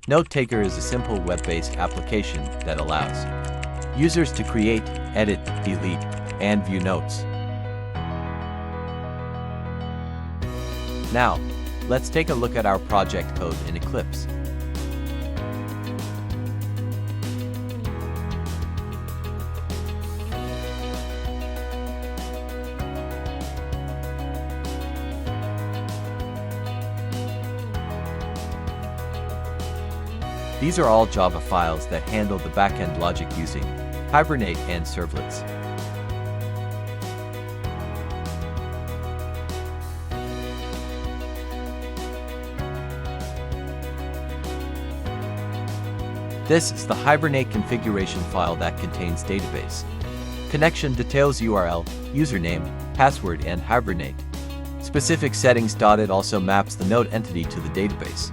Note Taker is a simple web-based application that allows users to create, edit, delete, and view notes. Now, let's take a look at our project code in Eclipse. These are all Java files that handle the backend logic using Hibernate and Servlets. This is the Hibernate configuration file that contains database connection details, URL, username, password, and Hibernate specific settings. It also maps the node entity to the database.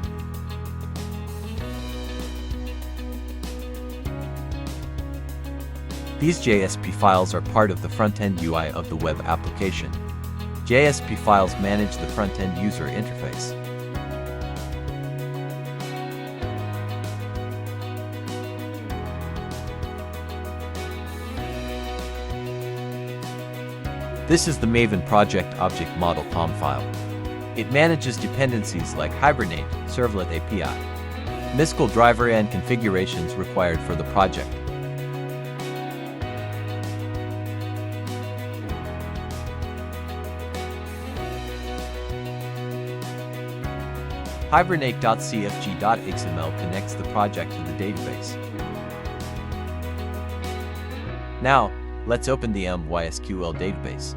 These JSP files are part of the front-end UI of the web application. JSP files manage the front-end user interface. This is the Maven project object model POM file. It manages dependencies like Hibernate, Servlet API, MySQL driver, and configurations required for the project. Hibernate.cfg.xml connects the project to the database. Now, let's open the MySQL database.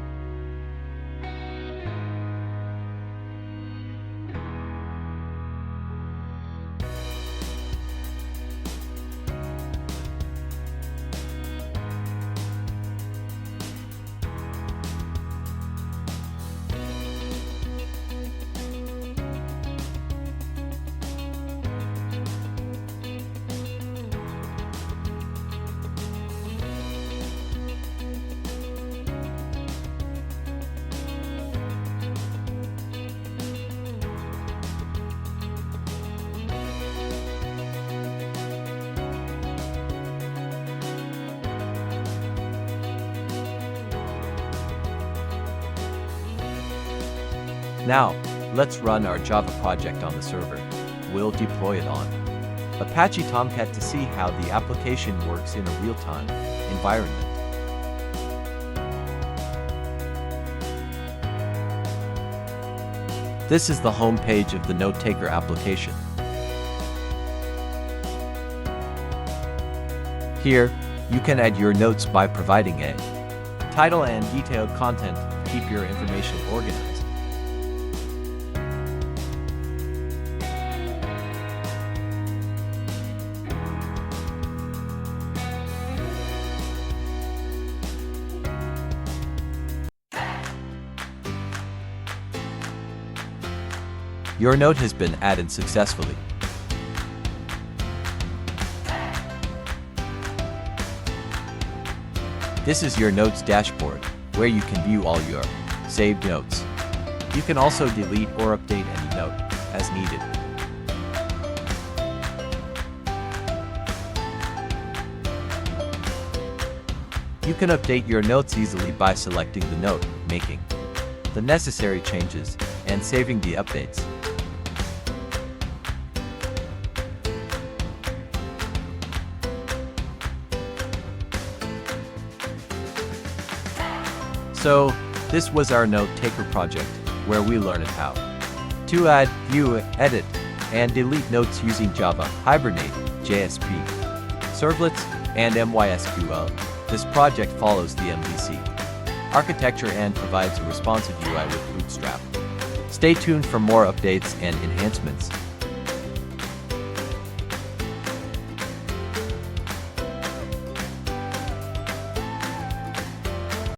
Now, let's run our Java project on the server. We'll deploy it on Apache Tomcat to see how the application works in a real-time environment. This is the home page of the Note Taker application. Here, you can add your notes by providing a title and detailed content to keep your information organized. Your note has been added successfully. This is your notes dashboard, where you can view all your saved notes. You can also delete or update any note as needed. You can update your notes easily by selecting the note, making the necessary changes, and saving the updates. So, this was our Note Taker project, where we learned how to add, view, edit, and delete notes using Java, Hibernate, JSP, Servlets, and MySQL. This project follows the MVC architecture and provides a responsive UI with Bootstrap. Stay tuned for more updates and enhancements.